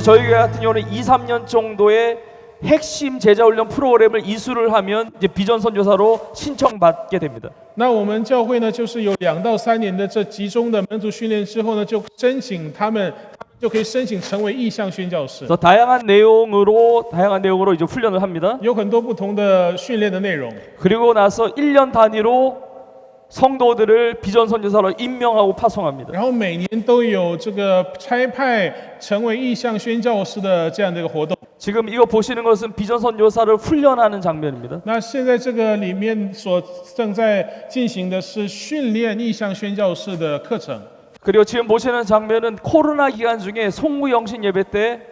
그래서 저희 교회 같은 경우는 2, 3년 정도의 핵심 제자훈련 프로그램을 이수를 하면 이제 비전 선교사로 신청받게 됩니다. 那我们教会呢，就是有2到3年的这集中的门徒训练之后呢，就申请他们就可以申请成为意向宣教士。 그래서 다양한 내용으로 이제 훈련을 합니다. 有很多不同的训练的内容。 그리고 나서 1년 단위로 성도들을 비전 선교사로 임명하고 파송합니다. 然后每年都有这个差派成为意向宣教士的这样的一个活动。 지금 이거 보시는 것은 비전 선교사를 훈련하는 장면입니다. 那现在这个里面所正在进行的是训练意向宣教士的课程。 그리고 지금 보시는 장면은 코로나 기간 중에 송구영신 예배 때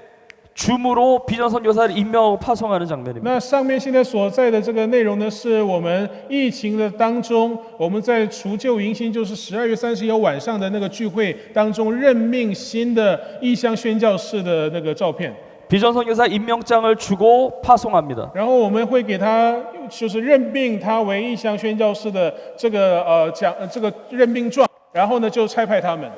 줌으로 비전 선교사를 임명하고 파송하는 장면입니다. 那上面现在所在的这个内容呢，是我们疫情的当中，我们在除旧迎新，就是12月31日晚上的那个聚会当中任命新的意向宣教士的那个照片。 비전 선교사 임명장을 주고 파송합니다. 然后我们会给他，就是任命他为意向宣教士的这个这个任命状，然后呢就差派他们。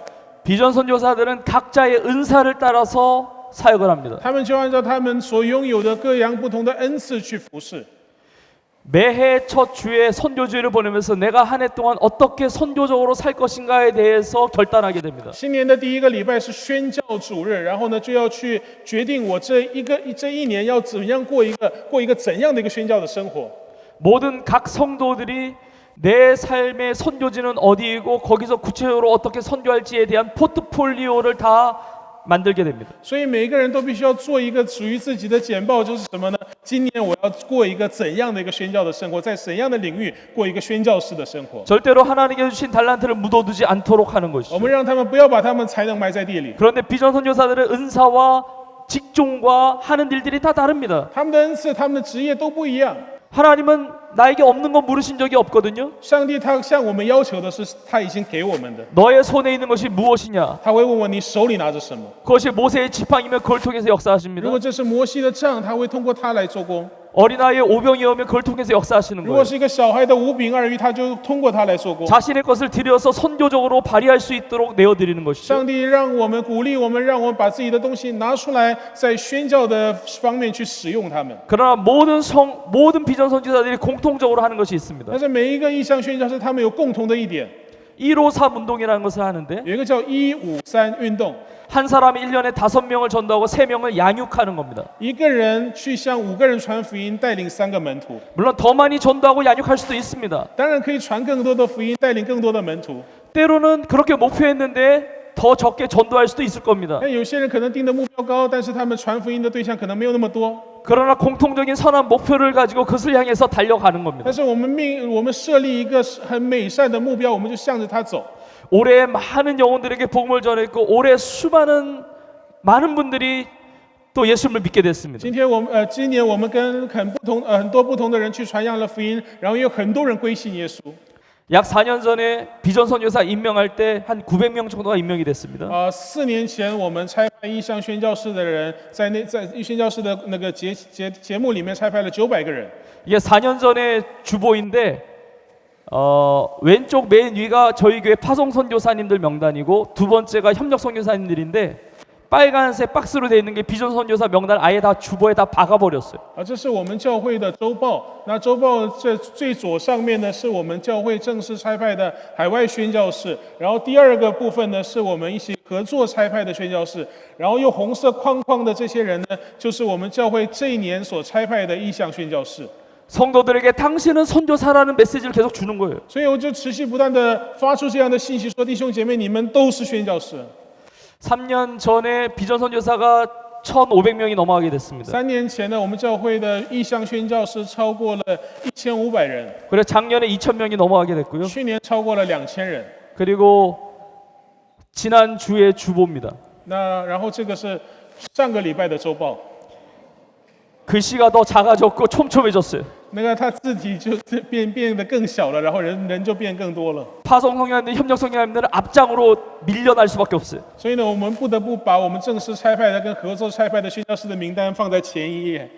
비전 선교사들은 각자의 은사를 따라서 사역을 합니다. 他们就按照他们所拥有的各样不同的恩赐去服侍。 매해 첫 주에 선교주의를 보내면서 내가 한 해 동안 어떻게 선교적으로 살 것인가에 대해서 결단하게 됩니다. 新年的第1个礼拜是宣教主日，然后呢就要去决定我这一年要怎么样过一个怎样的一个宣教的生活。 모든 각 성도들이 내 삶의 선교지는 어디이고 거기서 구체적으로 어떻게 선교할지에 대한 포트폴리오를 다 만들게 됩니다. 所以每一个人都必须要做一个属于自己的简报，就是什么呢？今年我要过一个怎样的一个宣教的生活，在怎样的领域过一个宣教士的生活。 절대로 하나님께 주신 달란트를 묻어두지 않도록 하는 我 것이죠. 们让他们不要把他们才能埋在地里。 그런데 비전 선교사들의 은사와 직종과 하는 일들이 다 다릅니다. 他们的恩赐、他们的职业都不一样。 하나님은 나에게 없는 건 물으신 적이 없거든요. 上帝他向我们要求的是他已经给我们的， 너의 손에 있는 것이 무엇이냐? 他会问我你手里拿着什么。 그것이 모세의 지팡이면 그걸 통해서 如 역사하십니다. 果这是摩西的杖，他会通过他来做工。 어린아이의 오병이 오면 그걸 통해서 역사하시는 如果 거예요. 是一个小孩的5饼2鱼，他就通过他来做工。 자신의 것을 들여서 선교적으로 발휘할 수 있도록 내어드리는 것이죠. 上帝让我们鼓励我们，让我们把自己的东西拿出来，在宣教的方面去使用它们。 그러나 모든 비전 선교사들이 공통적으로 하는 것이 있습니다. 但是每一个意向宣教士，他们有共同的一点， 153 운동이라는 것을 하는데 有一个叫153运动。 한 사람이 1년에 5명을 전도하고 3명을 양육하는 겁니다. 一个人去向5个人传福音，带领3个门徒。 물론 더 많이 전도하고 양육할 수도 있습니다. 当然可以传更多的福音，带领更多的门徒。 때로는 그렇게 목표했는데 더 적게 전도할 수도 있을 겁니다. 但有些人可能定的目标高，但是他们传福音的对象可能没有那么多。 그러나 공통적인 선한 목표를 가지고 그것을 향해서 달려가는 겁니다. 但是我们设立一个很美善的目标，我们就向着它走。 올해 많은 영혼들에게 복음을 전했고 올해 많은 분들이 또 예수님을 믿게 됐습니다. 今年我们跟很多不同的人去传扬了福音，然后有很多人归信耶稣。 약 4년 전에 비전 선교사 임명할 때 한 900명 정도가 임명이 됐습니다. 4年前我们差派意向宣教士的人，在宣教士的那个节目里面差派了900个人。 이게 4년 전에 주보인데 왼쪽 맨 위가 저희 교회 파송 선교사님들 명단이고 두 번째가 협력 선교사님들인데 빨간색 박스로 되어 있는 게 비전 선교사 명단 아예 다 주보에 다 박아버렸어요. 这是我们教会的周报。那周报这最左上面呢，是我们教会正式差派的海外宣教士，然后第2个部分呢，是我们一起合作差派的宣教士，然后用红色框框的这些人呢，就是我们教会这一年所差派的意向宣教士。 성도들에게 당신은 선교사라는 메시지를 계속 주는 거예요. 所以我就持续不断的发出这样的信息，说弟兄姐妹，你们都是宣教士。 3년 전에 비전 선교사가 1,500명이 넘어가게 됐습니다. 3年前呢，我们教会的意向宣教士超过了1500人， 그리고 작년에 2,000명이 넘어가게 됐고요. 去年超过了2000人。 그리고 지난 주의 주보입니다. 那然后这个是上个礼拜的周报， 글씨가 더 작아졌고 촘촘해졌어요. 那个他字体就变得更小了，然后人就变更多了。 파송 성교사님들, 협력 성교사님들은 앞장으로 밀려날 수밖에 없어요. 所以呢，我们不得不把我们正式差派的跟合作差派的宣教士的名单放在前一页。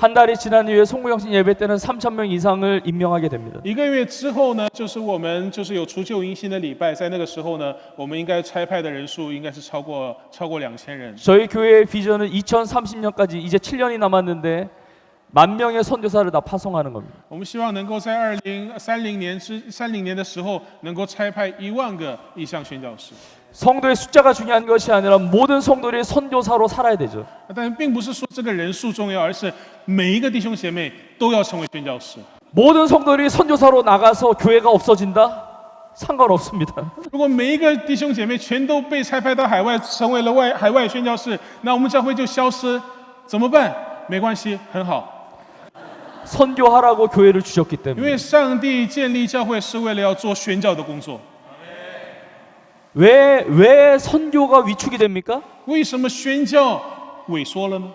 한 달이 지난 이후에 송구영신 예배 때는 3,000명 이상을 임명하게 됩니다. 1个月之后呢，就是我们有除旧迎新的礼拜，在那个时候呢，我们应该差派的人数应该是超过2000人。 저희 교회의 비전은 2030년까지 이제 7년이 남았는데 10,000명의 선교사를 다 파송하는 겁니다. 我们希望能够在2030年的时候，能够差派10000个意向宣教士。 성도의 숫자가 중요한 것이 아니라 모든 성도들이 선교사로 살아야 되죠. 但并不是说这个人数重要，而是每一个弟兄姐妹都要成为宣教士。 모든 성도들이 선교사로 나가서 교회가 없어진다? 상관없습니다. 如果每一个弟兄姐妹全都被差派到海外，成为了海外宣教士，那我们教会就消失，怎么办？没关系，很好， 선교하라고 교회를 주셨기 因 때문에. 为上帝建立教会是为了要做宣教的工作。 왜 선교가 위축이 됩니까? 为什么宣教萎缩了呢？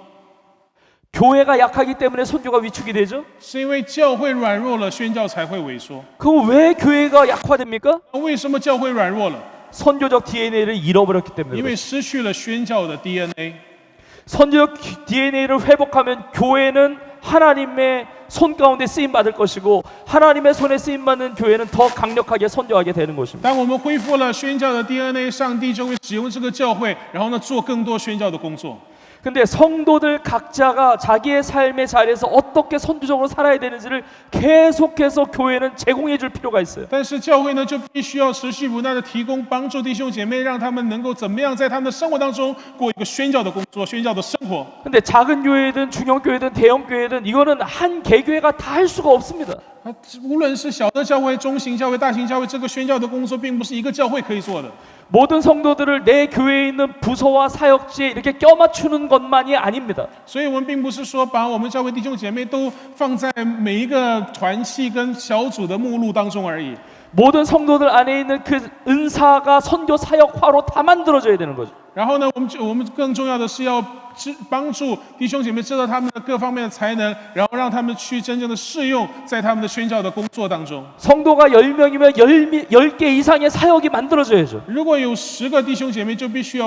교회가 약하기 때문에 선교가 위축이 되죠? 是因为教会软弱了，宣教才会萎缩。 그럼 왜 교회가 약화됩니까? 那为什么教会软弱了？ 선교적 DNA를 잃어버렸기 因 때문에. 为失去了宣教的 DNA。 선교적 DNA를 회복하면 교회는 하나님의 손 가운데 쓰임 받을 것이고 하나님의 손에 쓰임 받는 교회는 더 강력하게 선교하게 되는 것입니다. 当我们恢复了宣教的 DNA， 上帝就会使用这个教会，然后呢做更多宣教的工作。 근데 성도들 각자가 자기의 삶의 자리에서 어떻게 선교적으로 살아야 되는지를 계속해서 교회는 제공해 줄 필요가 있어요. 但是教会呢，就必须要持续不断的提供帮助弟兄姐妹，让他们能够怎么样在他们的生活当中过一个宣教的工作、宣教的生活。 근데 작은 교회든 중형 교회든 대형 교회든 이거는 한 개교회가 다 할 수가 없습니다. 无论是小的教会、中型教会、大型教会，这个宣教的工作并不是一个教会可以做的。 모든 성도들을 내 교회에 있는 부서와 사역지에 이렇게 껴맞추는 것만이 아닙니다. 所以，我们并不是说把我们教会弟兄姐妹都放在每一个团契跟小组的目录当中而已。 모든 성도들 안에 있는 그 은사가 선교 사역화로 다 만들어져야 되는 거죠. 然后呢，我们更重要的是要帮助弟兄姐妹知道他们的各方面的才能，然后让他们去真正的适用在他们的宣教的工作当中。 성도가 10명이면 10개 이상의 사역이 만들어져야죠. 如果有10个弟兄姐妹，就必须要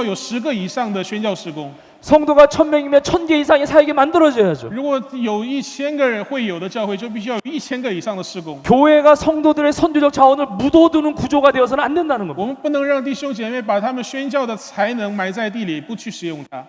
有10个以上的宣教事工。 성도가 1000명이면 1000개 이상의 사역이 만들어져야죠. 如果有1000个人会有的教会，就必须要有1000个以上的事工。 교회가 성도들의 선교적 자원을 묻어두는 구조가 되어서는 안 된다는 我 겁니다. 们不能让弟兄姐妹把他们宣教的才能埋在地里，不去使用它。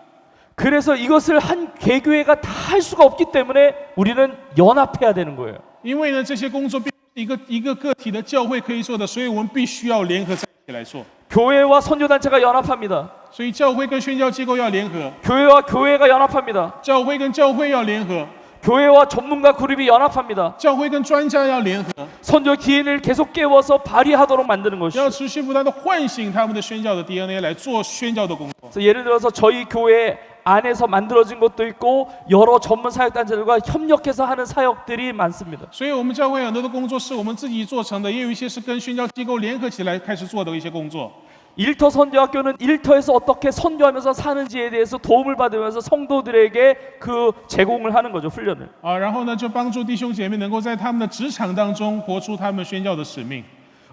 그래서 이것을 한 개교회가 다 할 수가 없기 때문에 우리는 연합해야 되는 거예요. 因为呢，这些工作并不是一个个体的教会可以做的，所以我们必须要联合在一起来做。 교회와 선교단체가 연합합니다. 所以教会跟宣教机构要联合， 교회와 교회가 연합합니다. 教会跟教会要联合， 교회와 전문가 그룹이 연합합니다. 教会跟专家要联合， 선교 DNA를 계속 깨워서 발휘하도록 만드는 要 것이죠. 持续不断的唤醒他们的宣教的 DNA 来做宣教的工作。 그래서 예를 들어서 저희 교회 안에서 만들어진 것도 있고 여러 전문 사역단체들과 협력해서 하는 사역들이 많습니다. 所以我们教会很多的工作是我们自己做成的，也有一些是跟宣教机构联合起来开始做的一些工作。 일터 선교학교는 일터에서 어떻게 선교하면서 사는지에 대해서 도움을 받으면서 성도들에게 그 제공을 하는 거죠, 훈련을. 然后呢，就帮助弟兄姐妹能够在他们的职场当中活出他们宣教的使命。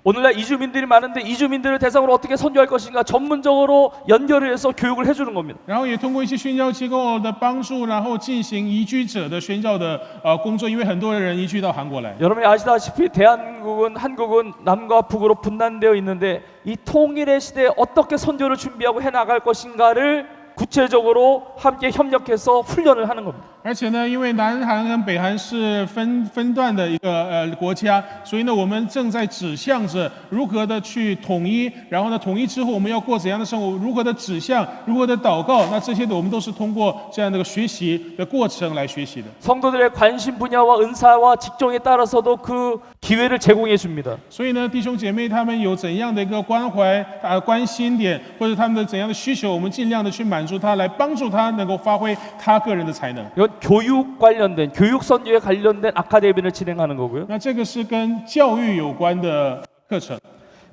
오늘날 이주민들이 많은데 이주민들을 대상으로 어떻게 선교할 것인가 전문적으로 연결을 해서 교육을 해주는 겁니다. 然后也通过一些宣教机构的帮助，然后进行移居者的宣教的工作，因为很多人移居到韩国来。 여러분이 아시다시피 한국은 남과 북으로 분단되어 있는데 이 통일의 시대에 어떻게 선교를 준비하고 해나갈 것인가를 구체적으로 함께 협력해서 훈련을 하는 겁니다. 而且呢，因为南韩跟北韩是分段的一个国家，所以呢，我们正在指向着如何的去统一，然后呢，统一之後我们要过怎样的生活，如何的指向，如何的祷告，那这些的我们都是通过这样的一个学习的过程来学习的。 성도들의 관심 분야와 은사와 직종에 따라서도 그 기회를 제공해 줍니다. 所以呢，弟兄姐妹他们有怎样的一个关怀关心点，或者他们的怎样的需求，我们尽量的去满足他，来帮助他能够发挥他个人的才能。 이건 교육 관련된 교육 선교에 관련된 아카데미를 진행하는 거고요. 那这个是跟教育有关的课程。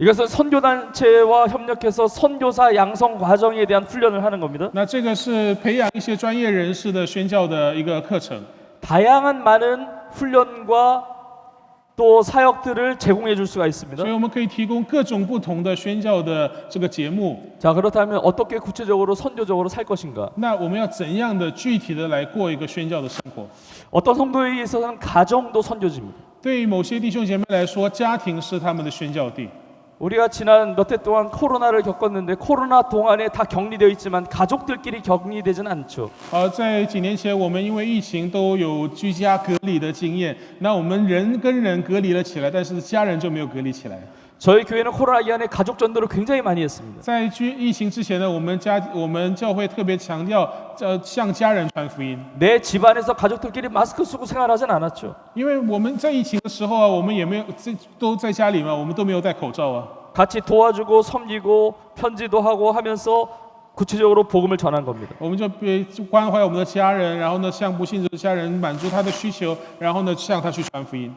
이것은 선교단체와 협력해서 선교사 양성 과정에 대한 훈련을 하는 겁니다. 那这个是培养一些专业人士的宣教的一个课程。 다양한 많은 훈련과 또 사역들을 제공해 줄 수가 있습니다.所以我们可以提供各种不同的宣教的这个节目。 자, 그렇다면 어떻게 구체적으로 선교적으로 살 것인가? 那我们要怎样的具体的来过一个宣教的生活？ 어떤 성도에게 있어서는 가정도 선교지입니다. 对于某些弟兄姐妹来说，家庭是他们的宣教地。 우리가 지난 몇 해 동안 코로나를 겪었는데 코로나 동안에 다 격리되어 있지만 가족들끼리 격리되지는 않죠. 在几年前，我们因为疫情都有居家隔离的经验，那我们人跟人隔离了起来，但是家人就没有隔离起来。 저희 교회는 코로나 기간에 가족 전도를 굉장히 많이 했습니다. 在疫情之前呢，我们教会特别强调，向家人传福音， 내 집안에서 가족들끼리 마스크 쓰고 생활하진 않았죠. 因为我们在疫情的时候啊，我们也没有都在家里嘛，我们都没有戴口罩啊。 같이 도와주고 섬기고 편지도 하고 하면서 구체적으로 복음을 전한 겁니다. 我们就关怀我们的家人，然后呢，向不信主的家人满足他的需求，然后呢，向他去传福音。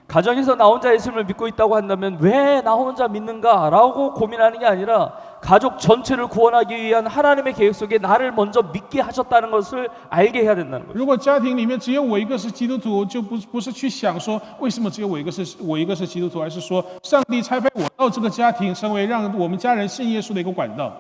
가정에서 나 혼자 예수님을 믿고 있다고 한다면 왜 나 혼자 믿는가라고 고민하는 게 아니라 가족 전체를 구원하기 위한 하나님의 계획 속에 나를 먼저 믿게 하셨다는 것을 알게 해야 된다는 거죠. 如果家庭里面只有我一个是基督徒，就不是去想说为什么只有我一个是基督徒，而是说上帝差派我到这个家庭，成为让我们家人信耶稣的一个管道。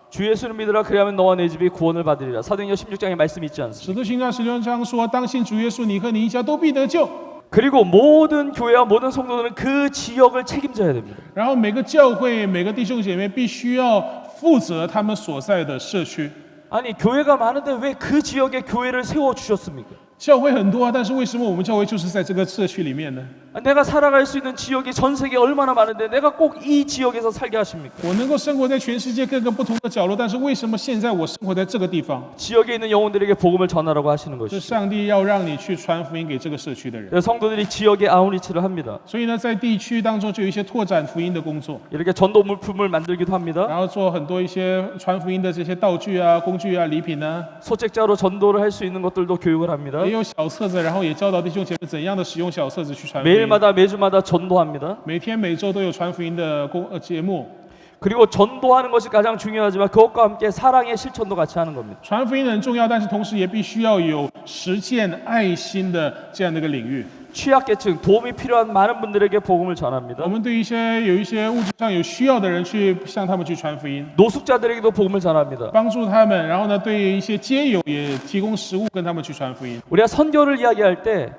주 예수를 믿으라 그리하면 너와 내 집이 구원을 받으리라. 사도행전 16장에 말씀이 있지 않습니까? 使徒行传16章说，当信主耶稣，你和你一家都必得救。 그리고 모든 교회와 모든 성도들은 그 지역을 책임져야 됩니다. 然后每个教会、每个弟兄姐妹必须要负责他们所在的社区。 아니 교회가 많은데 왜 그 지역에 교회를 세워 주셨습니까? 教会很多啊，但是为什么我们教会就是在这个社区里面呢？ 내가 살아갈 수 있는 지역이 전 세계 얼마나 많은데 내가 꼭 이 지역에서 살게 하십니까? 我能够生活在全世界各个不同的角落，但是为什么现在我生活在这个地方？ 지역에 있는 영혼들에게 복음을 전하라고 하시는 是 것이죠. 上帝要让你去传福音给这个社区的人。 그래서 성도들이 지역에 아우리치를 합니다. 所以呢，在地区当中就有一些拓展福音的工作， 이렇게 전도 물품을 만들기도 합니다. 然后做很多一些传福音的这些道具啊、工具啊、礼品啊， 소책자로 전도를 할 수 있는 것들도 교육을 합니다. 也有小册子，然后也教导弟兄姐妹怎样的使用小册子去传福音。 매일마다 매주마다 전도합니다. 每天每周都有传福音的节目。 그리고 전도하는 것이 가장 중요하지만 그것과 함께 사랑의 실천도 같이 하는 겁니다. 传福音很重要，但是同时也必须要有实践爱心的这样的一个领域。 취약계층 도움이 필요한 많은 분들에게 복음을 전합니다. 我们对有一些物质上有需要的人去向他们去传福音， 노숙자들에게도 복음을 전합니다. 帮助他们。然后呢，对一些街友也提供食物跟他们去传福音。 우리가 선교를 이야기할 때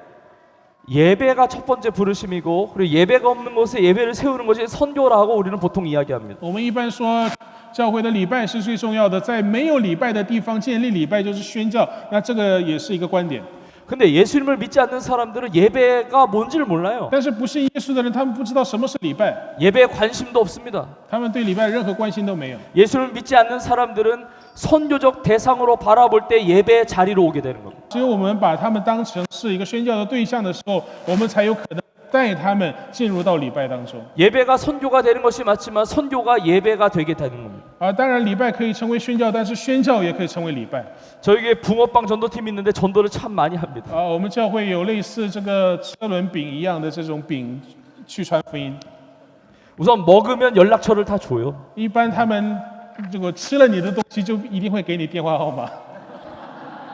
예배가 첫 번째 부르심이고 그리고 예배가 없는 곳에 예배를 세우는 것이 선교라고 우리는 보통 이야기합니다. 我们一般说，教会的礼拜是最重要的，在没有礼拜的地方建立礼拜就是宣教，那这个也是一个观点。 근데 예수님을 믿지 않는 사람들은 예배가 뭔지를 몰라요. 但是不信耶稣的人，他们不知道什么是礼拜， 예배에 관심도 없습니다. 他们对礼拜任何关心都没有。 예수를 믿지 않는 사람들은 선교적 대상으로 바라볼 때 예배 자리로 오게 되는 겁니다. 只有我们把他们当成是一个宣教的对象的时候，我们才有可能带他们进入到礼拜当中。 예배가 선교가 되는 것이 맞지만 선교가 예배가 되게 되는 겁니다. 当然礼拜可以成为宣教，但是宣教也可以成为礼拜。 저에게 붕어빵 전도팀이 있는데 전도를 참 많이 합니다. 我们教会有类似这个车轮饼一样的这种饼去传福音。 우선 먹으면 연락처를 다 줘요. 一般他们如果吃了你的东西，就一定会给你电话号码。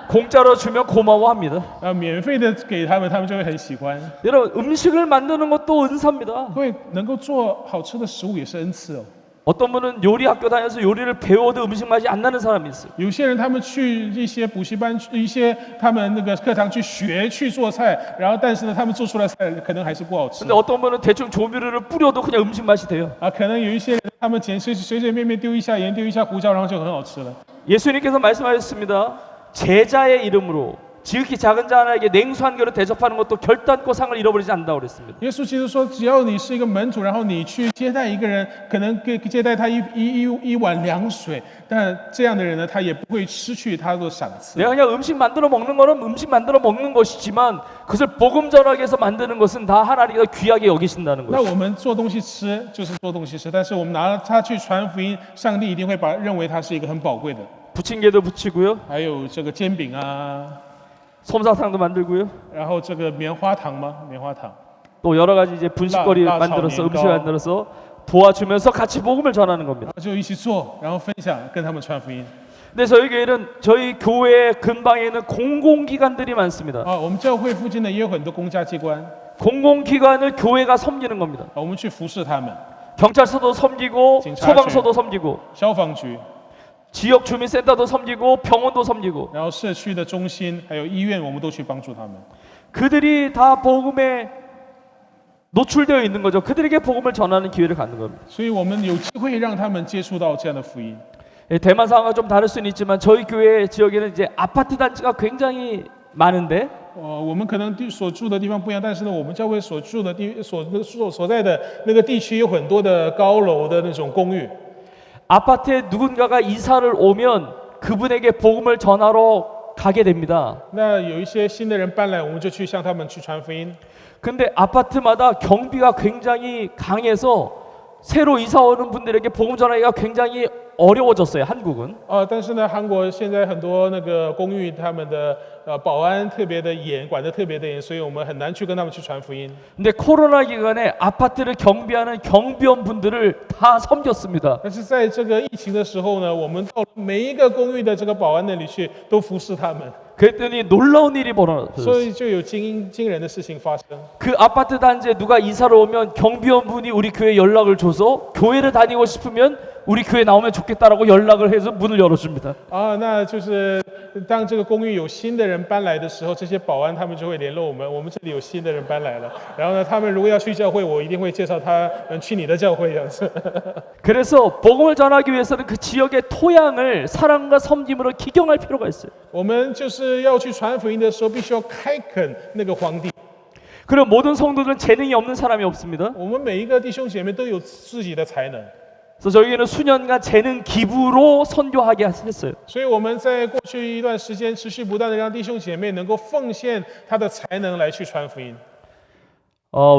공짜로 주면 고마워합니다. 免费的给他们，他们就会很喜欢。 여러분 음식을 만드는 것도 은사입니다. 会能够做好吃的食物也是恩赐哦。 어떤 분은 요리 학교 다녀서 요리를 배워도 음식 맛이 안 나는 사람이 있어요. 有些人他们去一些补习班、一些他们那个课堂去学去做菜，然后但是呢，他们做出来菜可能还是不好吃。 근데 어떤 분은 대충 조미료를 뿌려도 그냥 음식 맛이 돼요. 可能有一些人他们随随便便丢一下盐、丢一下胡椒，然后就很好吃了。 예수님께서 말씀하셨습니다. 제자의 이름으로 지극히 작은 자 하나에게 냉수한 그릇 대접하는 것도 결단코 상을 잃어버리지 않는다고 그랬습니다. 耶稣基督说，只要你是一个门徒，然后你去接待一个人，可能接待他一碗凉水，但这样的人呢，他也不会失去他的赏赐。 내가 그냥 음식 만들어 먹는 거는 음식 만들어 먹는 것이지만 그것을 복음 전하기 위해서 만드는 것은 다 하나님께서 귀하게 여기신다는 那 거죠. 我们做东西吃就是做东西吃，但是我们拿它去传福音，上帝一定会认为它是一个很宝贵的。 부침개도 부치고요. 还有这个煎饼啊， 솜사탕도 만들고요. 然后这个棉花糖吗？棉花糖。 또 여러 가지 이제 분식거리 라- 만들어서 라炒年糕. 음식을 만들어서 도와주면서 같이 복음을 전하는 겁니다. 就一起做，然后分享，跟他们传福音。 근데 저희 교회는 저희 교회 근방에 있는 공공기관들이 많습니다. 我们教会附近呢也有很多公家机关， 공공기관을 교회가 섬기는 겁니다. 我们去服侍他们， 경찰서도 섬기고警察局. 소방서도 섬기고 消防局， 지역 주민센터도 섬기고 병원도 섬기고 然后社区的中心还有医院，我们都去帮助他们。 그들이 다 복음에 노출되어 있는 거죠. 그들에게 복음을 전하는 기회를 갖는 겁니다. 所以我们有机会让他们接触到这样的福音。 예, 대만 상황과 좀 다를 수는 있지만 저희 교회 지역에는 이제 아파트 단지가 굉장히 많은데 我们可能所住的地方不一样，但是呢，我们教会所住的所在的那个地区有很多的高楼的那种公寓。 아파트에 누군가가 이사를 오면 그분에게 복음을 전하러 가게 됩니다. 那有一些新的人搬来，我们就去向他们去传福音。 근데 아파트마다 경비가 굉장히 강해서 새로 이사 오는 분들에게 복음 전하기가 굉장히 어려워졌어요. 한국은. 但是呢，韩国现在很多那个公寓，他们的保安特别的严，管得特别的严，所以我们很难去跟他们去传福音。 근데 코로나 기간에 아파트를 경비하는 경비원 분들을 다 섬겼습니다. 但是在这个疫情的时候呢，我们到每一个公寓的这个保安那里去，都服侍他们， 그랬더니 놀라운 일이 벌어졌어요. 所以就有惊人的事情发生。 그 아파트 단지에 누가 이사를 오면 경비원분이 우리 교회에 연락을 줘서 교회를 다니고 싶으면 우리 교회 나오면 좋겠다라고 연락을 해서 문을 열어줍니다. 那就是当这个公寓有新的人搬来的时候，这些保安他们就会联络我们，我们这里有新的人搬来了，然后呢，他们如果要去教会，我一定会介绍他们去你的教会这样子。 그래서 복음을 전하기 위해서는 그 지역의 토양을 사랑과 섬김으로 기경할 필요가 있어요. 我们就是要去传福音的时候，必须要开垦那个荒地。 그리고 모든 성도들은 재능이 없는 사람이 없습니다. 我们每一个弟兄姐妹都有自己的才能， 그래서 저희는 수년간 재능 기부로 선교하게 했어요. 所以我们在过去一段时间持续不断的让弟兄姐妹能够奉献他的才能来去传福音。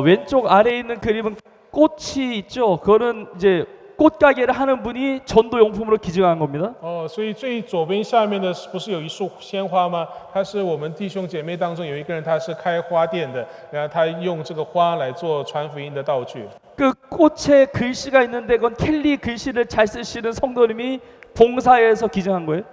왼쪽 아래에 있는 그림은 꽃이 있죠. 그거는 이제 꽃가게를 하는 분이 전도용품으로 기증한 겁니다. 所以最左边下面的不是有一束鲜花吗？他是我们弟兄姐妹当中有一个人，他是开花店的，然后他用这个花来做传福音的道具。 그 꽃에 글씨가 있는데 그건 켈리 글씨를 잘 쓰시는 성도님이 봉사에서 기증한 거예요.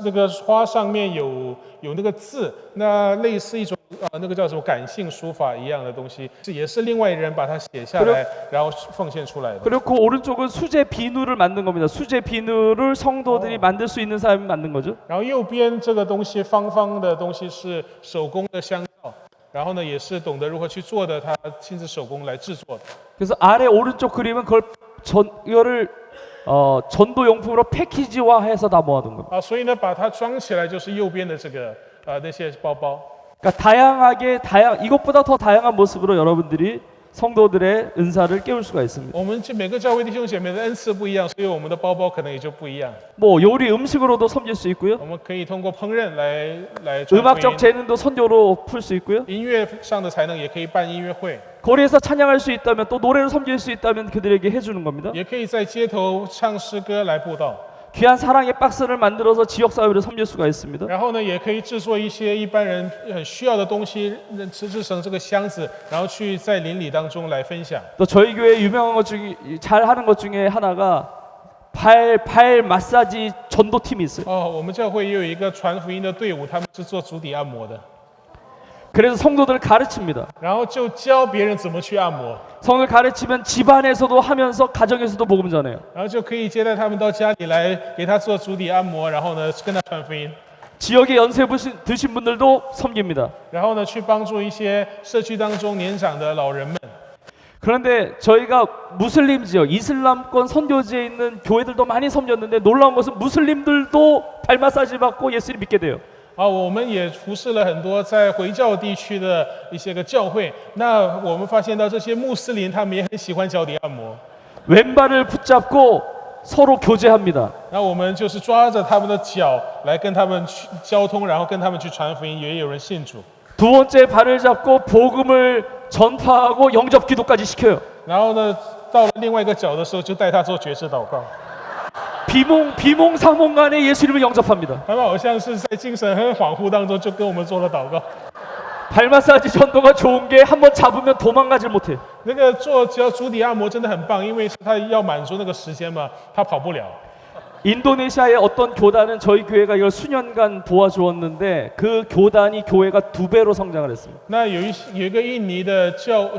那个花上面有那个字，那类似一种那个叫什么感性书法一样的东西，也是另外一人把它写下来，然后奉献出来的。 그리고 그 오른쪽은 수제 비누를 만든 겁니다. 수제 비누를 성도들이 만들 수 있는 사람이 만든 거죠. 然后右边这个东西方方的东西是手工的香皂，然后呢也是懂得如何去做的，他亲自手工来制作的。 그래서 아래 오른쪽 그림은 그걸 이거를 전도용품으로 패키지화해서 다 모아둔 겁니다. 所以呢把它装起来就是右边的这个那些包包。 그러니까 이것보다 더 다양한 모습으로 여러분들이 성도들의 은사를 깨울 수가 있습니다. 我们这每个教会弟兄姐妹的恩赐不一样，所以我们的包包可能也就不一样。 뭐 요리 음식으로도 섬길 수 있고요. 我们可以通过烹饪来传福 음악적 音， 재능도 선교로 풀 수 있고요. 音乐上的才能也可以办音乐会， 거리에서 찬양할 수 있다면 또 노래로 섬길 수 있다면 그들에게 해주는 겁니다. 也可以在街头唱诗歌来布道。 귀한 사랑의 박스를 만들어서 지역사회를 섬길 수가 있습니다. 然后呢，也可以制作一些一般人很需要的东西，制成这个箱子，然后去在邻里当中来分享。 또 저희 교회 유명한 것 중에 잘 하는 것 중에 하나가 발 마사지 전도팀이 있어요. 我们教会也有一个传福音的队伍，他们是做足底按摩的， 그래서 성도들을 가르칩니다. 然后就教别人怎么去按摩， 성을 가르치면 집안에서도 하면서 가정에서도 복음 전해요. 然后就可以接待他们到家里来，给他做足底按摩，然后呢跟他传福音， 지역에 연세 드신 분들도 섬깁니다. 然后呢去帮助一些社区当中年长的老人们。 그런데 저희가 무슬림 지역, 이슬람권 선교지에 있는 교회들도 많이 섬겼는데 놀라운 것은 무슬림들도 발 마사지 받고 예수를 믿게 돼요. 我们也服侍了很多在回教地区的一些个教会。那我们发现到这些穆斯林，他们也很喜欢脚底按摩。 왼발을 붙잡고 서로 교제합니다. 那我们就是抓着他们的脚来跟他们去交通，然后跟他们去传福音，也有人信主。 두 번째 발을 잡고 복음을 전파하고 영접 기도까지 시켜요. 然后呢，到了另外一个脚的时候，就带他做决志祷告。 비몽사몽간에 예수님을 영접합니다. 他们好像是在精神很恍惚当中，就跟我们做了祷告。 발 마사지 전도가 좋은 게 한 번 잡으면 도망가질 못해. 那个做脚足底按摩真的很棒，因为他要满足那个时间嘛，他跑不了。 인도네시아의 어떤 교단은 저희 교회가 이걸 수년간 도와주었는데 그 교단이 교회가 2배로 성장을 했습니다. 那有一个印尼的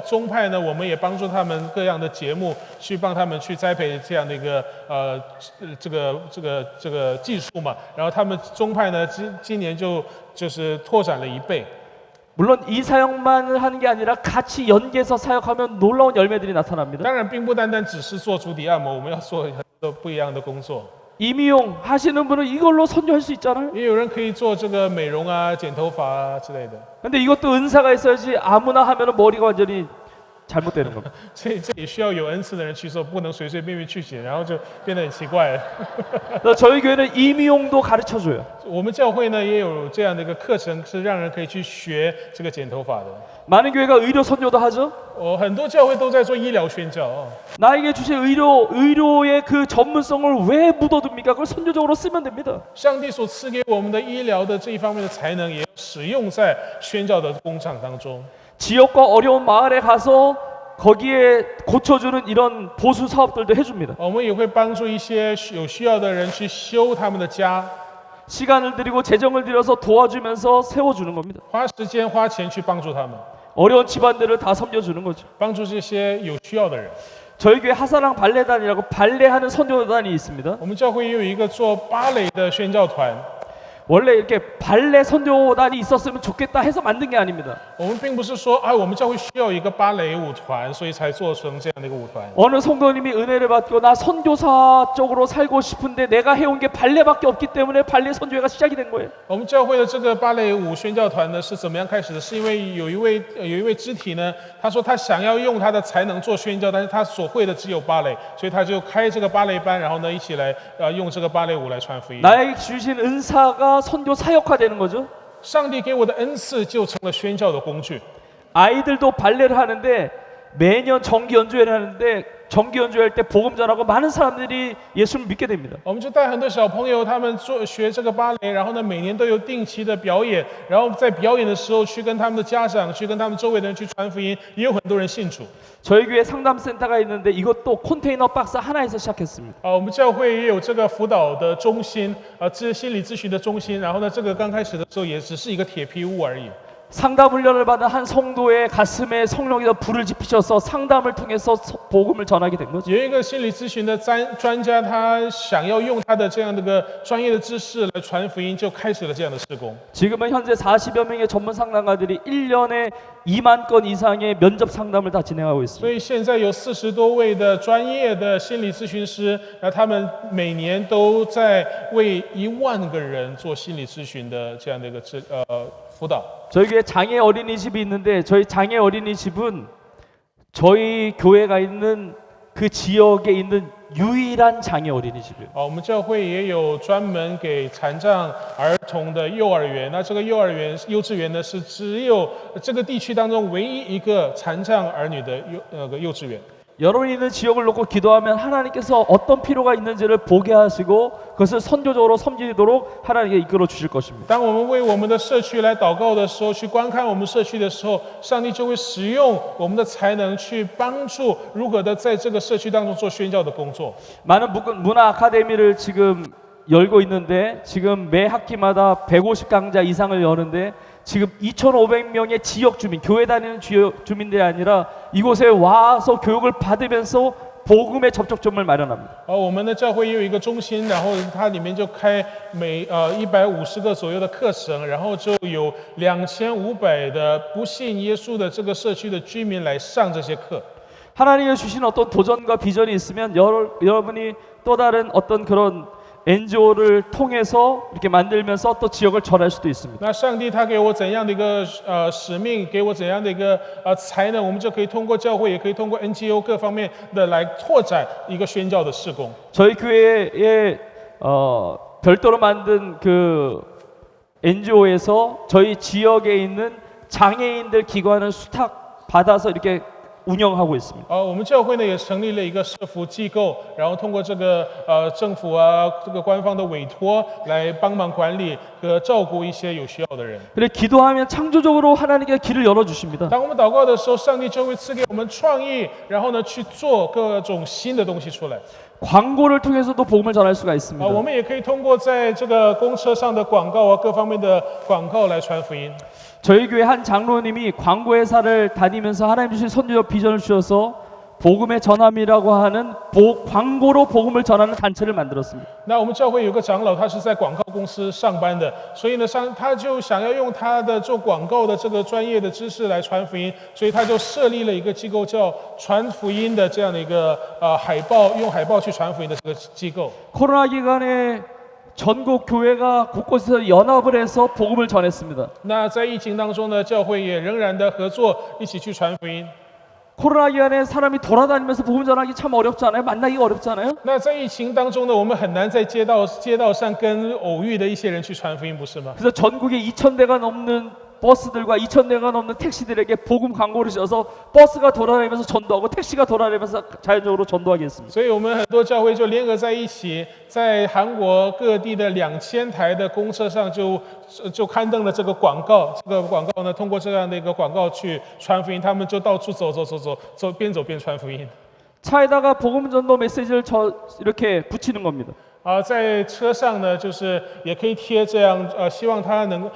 宗派呢，我们也帮助他们各样的节目，去帮他们去栽培这样的一个这个技术嘛。然后他们宗派呢，今年就是拓展了1倍。 물론 이 사역만 하는 게 아니라 같이 연계해서 사역하면 놀라운 열매들이 나타납니다. 当然，并不单单只是做足底按摩，我们要做很多不一样的工作。 임의용 하시는 분은 이걸로 선교할 수 있잖아요. 也有人可以做这个美容啊、剪头发啊之类的。 근데 이것도 은사가 있어야지 아무나 하면은 머리가 완전히 잘못되는 겁니다. 这也需要有恩赐的人去做，不能随随便便去剪，然后就变得很奇怪了。 그래서 저희 교회는 임의용도 가르쳐 줘요. 我们教会呢也有这样的一个课程，是让人可以去学这个剪头发的。 많은 교회가 의료 선교도 하죠. 很多教会都在做医疗宣教哦。 나에게 주신 의료의 그 전문성을 왜 묻어둡니까? 그걸 선교적으로 쓰면 됩니다. 上帝所赐给我们的医疗的这一方面的才能，也要使用在宣教的工厂当中。 지역과 어려운 마을에 가서 거기에 고쳐주는 이런 보수 사업들도 해줍니다. 我们也会帮助一些有需要的人去修他们的家， 시간을 들이고 재정을 들여서 도와주면서 세워주는 겁니다. 花时间花钱去帮助他们， 어려운 집안들을 다 섬겨주는 거죠. 帮助这些有需要的人。 저희 교회 하사랑 발레단이라고 발레하는 선교단이 있습니다. 我们教会也有一个做芭蕾的宣教团。 원래 이렇게 발레 선교단이 있었으면 좋겠다 해서 만든 게 아닙니다. 我们并不是说，我们教会需要一个芭蕾舞团，所以才做成这样的一个舞团。 어느 성도님이 은혜를 받고 나 선교사 쪽으로 살고 싶은데 내가 해온 게 발레밖에 없기 때문에 발레 선교회가 시작이 된 거예요. 我们教会的这个芭蕾舞宣教团呢，是怎么样开始的？是因为有一位肢体呢，他说他想要用他的才能做宣教，但是他所会的只有芭蕾，所以他就开这个芭蕾班，然后呢一起来用这个芭蕾舞来传福音。 나에게 주신 은사가 선교 사역화되는 거죠. 上帝给我的恩赐就成了宣教的工具。 아이들도 발레를 하는데 매년 정기 연주회를 하는데 정기 연주회 때 복음 전하고 많은 사람들이 예수를 믿게 됩니다. 我们就带很多小朋友，他们学这个芭蕾，然后呢，每年都有定期的表演，然后在表演的时候去跟他们的家长，去跟他们周围的人去传福音，也有很多人信主。 저희 교회 상담센터가 있는데 이것도 컨테이너 박스 하나에서 시작했습니다. 我们教会也有这个辅导的中心，心理咨询的中心，然后呢，这个刚开始的时候也只是一个铁皮屋而已。 상담 훈련을 받은 한 성도의 가슴에 성령께서 불을 지피셔서 상담을 통해서 복음을 전하게 된 거죠. 有一个心理咨询的专家，他想要用他的这样的一个专业的知识来传福音，就开始了这样的事工。 지금은 현재 40여 명의 전문 상담가들이 1년에 2만 건 이상의 면접 상담을 다 진행하고 所 있습니다. 以现在有40多位的专业的心理咨询师，他们每年都在为1万个人做心理咨询的这样的一个辅导。 저희 교회 장애 어린이집이 있는데 저희 장애 어린이집은 저희 교회가 있는 그 지역에 있는 유일한 장애 어린이집이에요. 我们教会也有专门给残障儿童的幼儿园。那这个幼稚园呢，是只有这个地区当中唯一一个残障儿女的幼稚园。 여러분이 있는 지역을 놓고 기도하면 하나님께서 어떤 필요가 있는지를 보게 하시고 그것을 선교적으로 섬기도록 하나님께 이끌어 주실 것입니다. 当我们为我们的社区来祷告的时候，去观看我们社区的时候，上帝就会使用我们的才能去帮助如何的在这个社区当中做宣教的工作。 많은 문화 아카데미를 지금 열고 있는데 지금 매 학기마다 150강좌 이상을 여는데 지금 2,500명의 지역 주민, 교회 다니는 지역 주민들이 아니라 이곳에 와서 교육을 받으면서 복음의 접촉점을 마련합니다. 我们的教会也有一个中心，然后它里面就开每150个左右的课程，然后就有2500的不信耶稣的这个社区的居民来上这些课。 하나님이 주신 어떤 도전과 비전이 있으면 여러분이 또 다른 어떤 그런 NGO를 통해서 이렇게 만들면서 또 지역을 전할 수도 있습니다. 那上帝他给我怎样的一个使命，给我怎样的一个才能，我们就可以通过教会，也可以通过 NGO 各方面的来拓展一个宣教的事工。 저희 교회에 별도로 만든 그 NGO에서 저희 지역에 있는 장애인들 기관을 수탁 받아서 이렇게 운영하고 있습니다.我们教会呢也成立了一个社福机构，然后通过这个政府啊这个官方的委托来帮忙管理和照顾一些有需要的人。 그래 기도하면 창조적으로 하나님께 길을 열어 주십니다. 当我们祷告的时候，上帝就会赐给我们创意，然后呢去做各种新的东西出来。 광고를 통해서도 복음을 전할 수가 있습니다. 我们也可以通过在这个公车上的广告啊，各方面的广告来传福音。 저희 교회 한 장로님이 광고 회사를 다니면서 하나님 주신 선교적 비전을 주셔서 복음의 전함이라고 하는 광고로 복음을 전하는 단체를 만들었습니다. 那我们教会有个长老，他是在广告公司上班的，所以呢，他就想要用他的做广告的这个专业的知识来传福音，所以他就设立了一个机构，叫传福音的这样的一个海报，用海报去传福音的这个机构。 코로나 기간에 전국 교회가 곳곳에서 연합을 해서 복음을 전했습니다. 那在疫情当中呢，教会也仍然的合作，一起去传福音。 코로나 기간에 사람이 돌아다니면서 복음 전하기 참 어렵잖아요. 만나기가 어렵잖아요. 那在疫情当中呢，我们很难在街道上跟偶遇的一些人去传福音，不是吗？ 그래서 전국에 2,000대가 넘는 버스들과 2,000대가 넘는 택시들에게 복음 광고를 씌워서 버스가 돌아다니면서 전도하고 택시가 돌아다니면서 자연적으로 전도하게 했습니다. 所以我们很多教会就联合在一起，在韩国各地的2000台的公车上就刊登了这个广告。这个广告呢，通过这样的一个广告去传福音，他们就到处走，边走边传福音。 차에다가 복음 전도 메시지를 이렇게 붙이는 겁니다. 在车上呢，就是也可以贴这样希望他能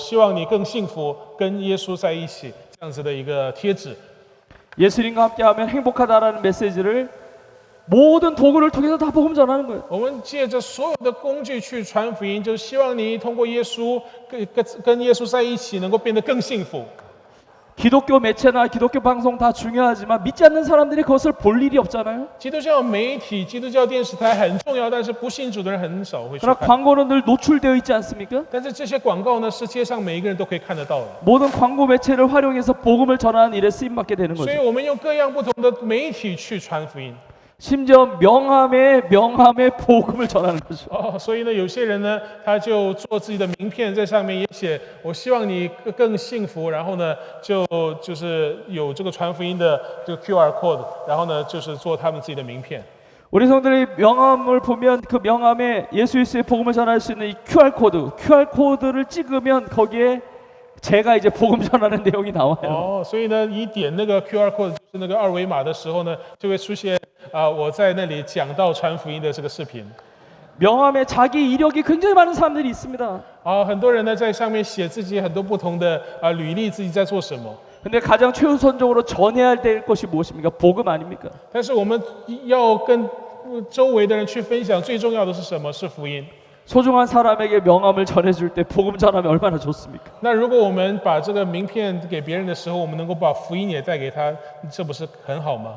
希望你更幸福，跟耶稣在一起这样子的一个贴纸。 예수님과 함께하면 행복하다라는 메시지를 모든 도구를 통해서 다 복음 전하는 거예요. 我们借着所有的工具去传福音，就是希望你通过耶稣跟耶稣在一起，能够变得更幸福。 기독교 매체나 기독교 방송 다 중요하지만 믿지 않는 사람들이 그것을 볼 일이 없잖아요. 基督教媒体、基督教电视台很重要，但是不信主的人很少会去 그러나 看。 광고는 늘 노출되어 있지 않습니까? 但是这些广告呢，是街上每一个人都可以看得到的。 모든 광고 매체를 활용해서 복음을 전하는 일에 쓰임 받게 되는 所以 거죠. 我们用各样不同的媒体去传福音。 심지어 명함에 복음을 전하는 거죠. 所以呢，有些人呢，他就做自己的名片，在上面也写“我希望你更幸福”，然后呢，就是有这个传福音的这个 QR code， 然后呢，就是做他们自己的名片。 우리 성들이 명함을 보면 그 명함에 예수 그리스도의 복음을 전할 수 있는 이 QR 코드를 찍으면 거기에 제가 이제 복음 전하는 내용이 나와요. 所以呢，一点那个 QR code 就是那个二维码的时候呢，就会出现我在那里讲到传福音的这个视频。 명함에 자기 이력이 굉장히 많은 사람들이 있습니다. 很多人呢在上面写自己很多不同的履历，自己在做什么。 근데 가장 최우선적으로 전해야 될 것이 무엇입니까? 복음 아닙니까? 但是我们要跟周围的人去分享，最重要的是什么？是福音。 소중한 사람에게 명함을 전해줄 때 복음 전하면 얼마나 좋습니까? 那如果我们把这个名片给别人的时候，我们能够把福音也带给他，这不是很好吗？